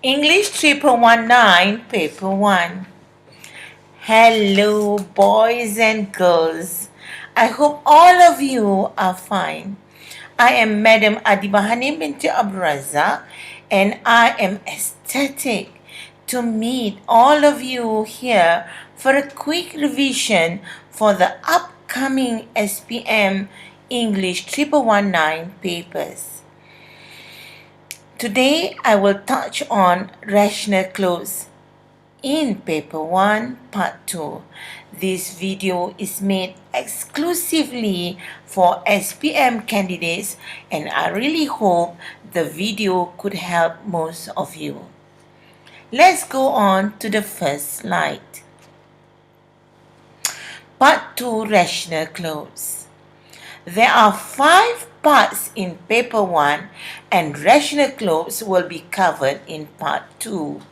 English 119, Paper 1. Hello, boys and girls. I hope all of you are fine. I am Madam Adibah binti Abrazak, and I am ecstatic to meet all of you here for a quick revision for the upcoming SPM English 119 papers. Today I will touch on rational clause in paper 1 part 2. This video is made exclusively for SPM candidates, and I really hope the video could help most of you. Let's go on to the first slide. Part 2, rational clause. There are 5 parts in paper 1, and rational clause will be covered in part 2.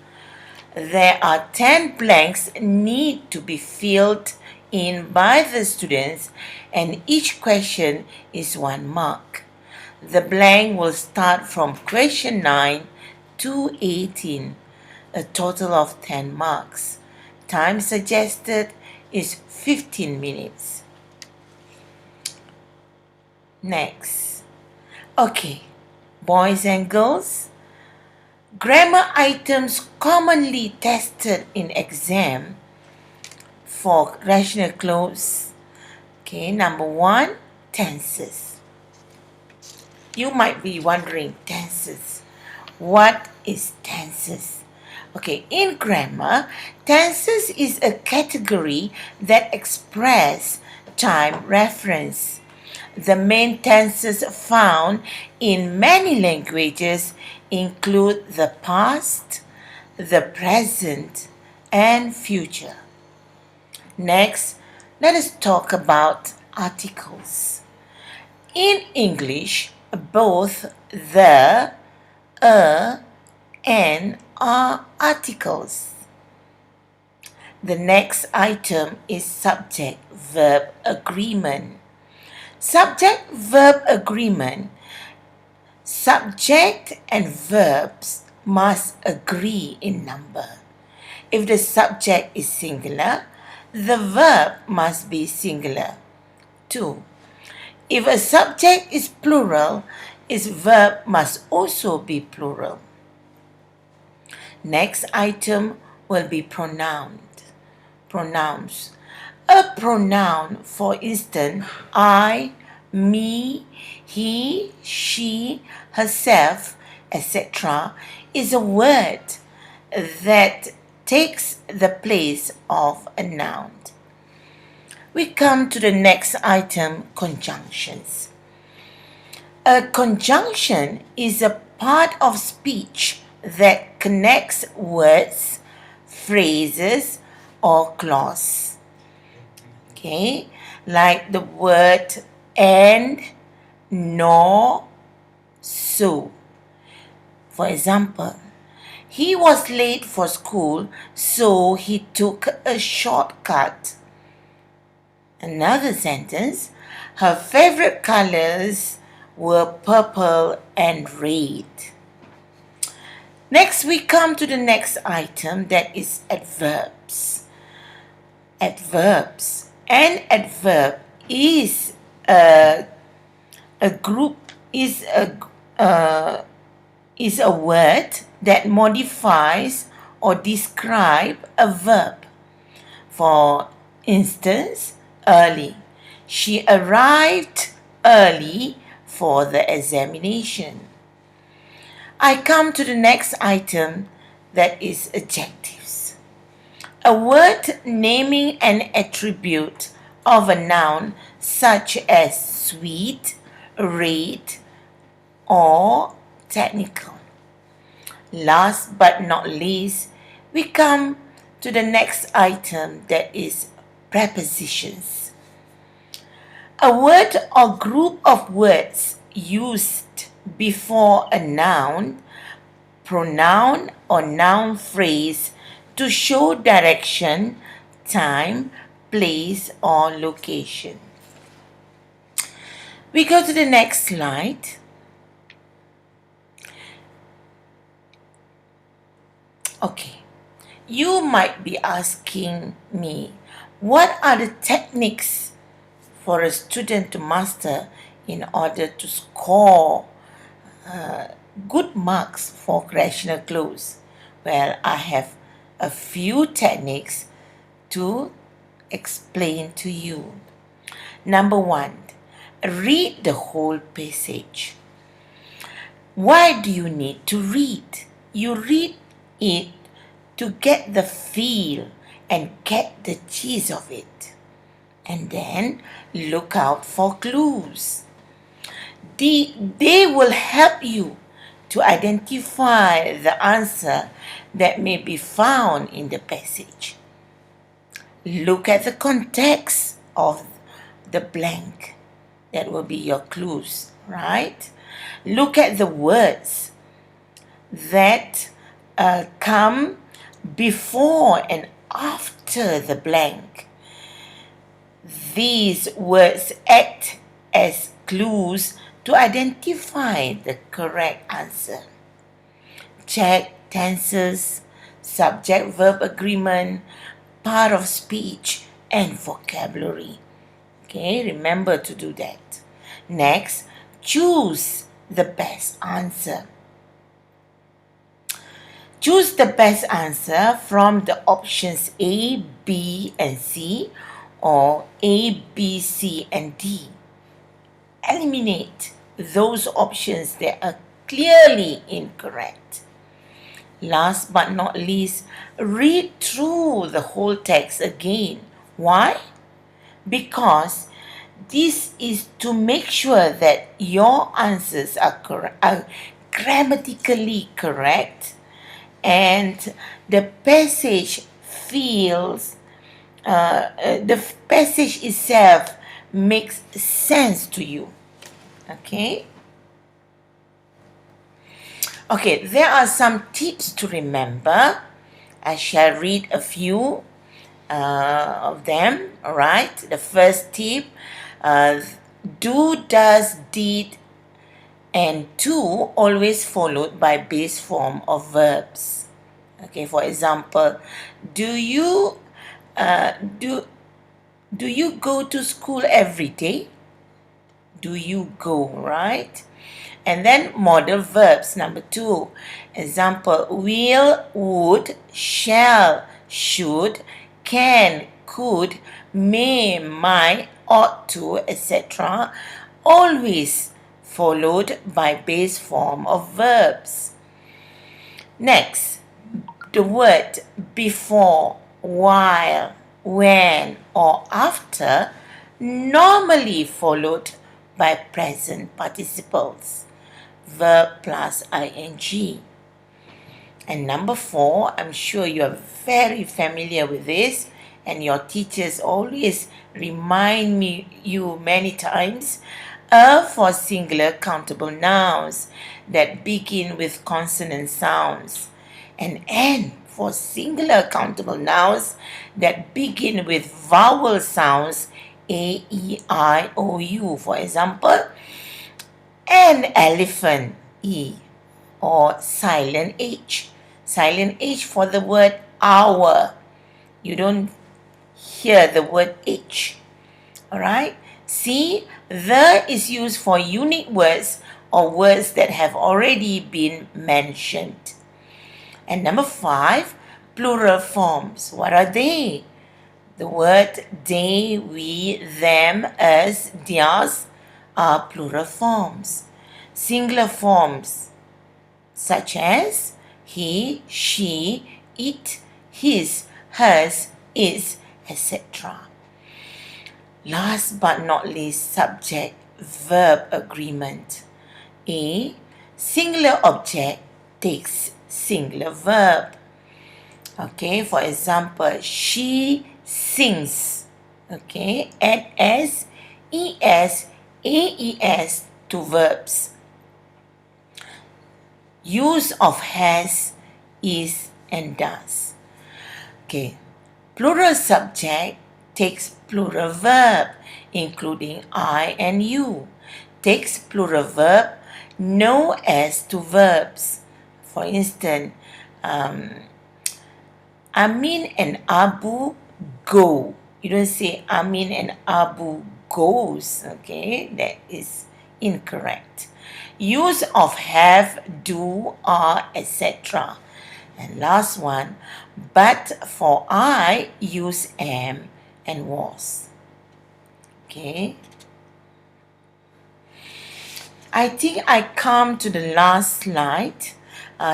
There are 10 blanks need to be filled in by the students, and each question is 1 mark. The blank will start from question 9 to 18, a total of 10 marks. Time suggested is 15 minutes. Next. Okay, boys and girls, grammar items commonly tested in exam for rational clause. Okay, number 1, tenses. You might be wondering, tenses. What is tenses? Okay, in grammar, tenses is a category that express time reference. The main tenses found in many languages include the past, the present, and future. Next, let us talk about articles. In English, both the, and are articles. The next item is subject-verb agreement. Subject-verb agreement. Subject and verbs must agree in number. If the subject is singular, the verb must be singular. 2. If a subject is plural, its verb must also be plural. Next item will be pronouns. A pronoun, for instance, I, me, he, she, herself, etc., is a word that takes the place of a noun. We come to the next item, conjunctions. A conjunction is a part of speech that connects words, phrases, or clause. Okay, like the word and, nor, so. For example, he was late for school, so he took a shortcut. Another sentence, her favorite colors were purple and red. Next, we come to the next item, that is adverbs. Adverbs. An adverb is a word that modifies or describes a verb. For instance, early. She arrived early for the examination. I come to the next item, that is adjectives. A word naming an attribute of a noun such as sweet, red, or technical. Last but not least, we come to the next item, that is prepositions. A word or group of words used before a noun, pronoun, or noun phrase to show direction, time, place, or location. We go to the next slide. Okay, you might be asking me, what are the techniques for a student to master in order to score good marks for rational cloze? Well, I have a few techniques to explain to you. Number one, read the whole passage. Why do you need to read? You read it to get the feel and get the gist of it. And then look out for clues. They will help you to identify the answer that may be found in the passage. Look at the context of the blank. That will be your clues, right? Look at the words that come before and after the blank. These words act as clues to identify the correct answer. Check tenses, subject-verb agreement, part of speech, and vocabulary. Okay, remember to do that. Next, choose the best answer. Choose the best answer from the options A, B, and C, or A, B, C, and D. Eliminate those options that are clearly incorrect. Last but not least, read through the whole text again. Why? Because this is to make sure that your answers are grammatically correct and the passage the passage itself makes sense to you. Okay, there are some tips to remember. I shall read a few of them. All right, the first tip, do, does, did, and to always followed by base form of verbs. Okay, for example, do you go to school every day? Do you go, right? And then modal verbs, number 2. Example, will, would, shall, should, can, could, may, might, ought to, etc. Always followed by base form of verbs. Next, the word before, while, when, or after normally followed by present participles, verb plus ing. And number 4, I'm sure you are very familiar with this, and your teachers always remind you many times. For singular countable nouns that begin with consonant sounds, and N for singular countable nouns that begin with vowel sounds A, E, I, O, U. For example, an elephant, E, or silent H. Silent H for the word hour. You don't hear the word H. Alright? C, the is used for unique words or words that have already been mentioned. And number 5, plural forms. What are they? The word they, we, them, us, theirs are plural forms. Singular forms such as he, she, it, his, hers, its, etc. Last but not least, subject-verb agreement. A, singular object takes singular verb. Okay, for example, she sings. Okay, add s, es, aes to verbs. Use of has, is, and does. Okay, plural subject takes plural verb, including I and you. Takes plural verb no as to verbs. For instance, Amin and Abu go. You don't say Amin and Abu goes. Okay, that is incorrect. Use of have, do, are, etc. And last one, but for I use am and was. Okay. I think I come to the last slide.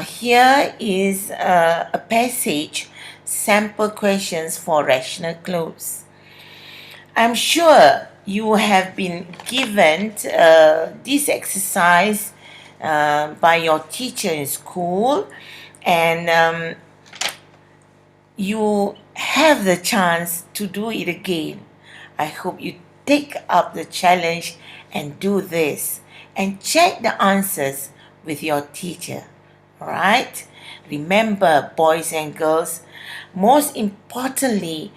Here is a passage, sample questions for rational clause. I'm sure you have been given this exercise by your teacher in school, and you have the chance to do it again. I hope you take up the challenge and do this and check the answers with your teacher. Alright? Remember, boys and girls, most importantly,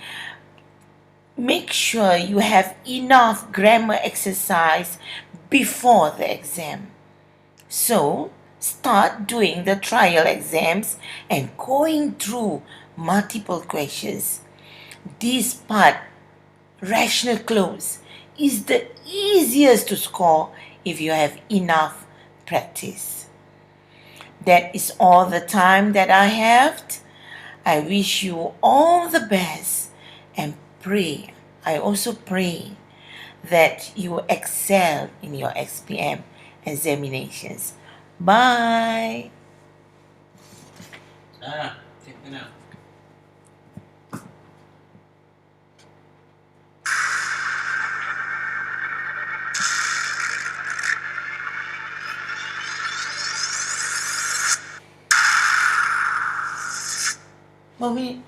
make sure you have enough grammar exercise before the exam. So, start doing the trial exams and going through multiple questions. This part, rational clause, is the easiest to score if you have enough practice. That is all the time that I have. I wish you all the best and pray. I also pray that you excel in your SPM examinations. Bye. Take it now. Mommy.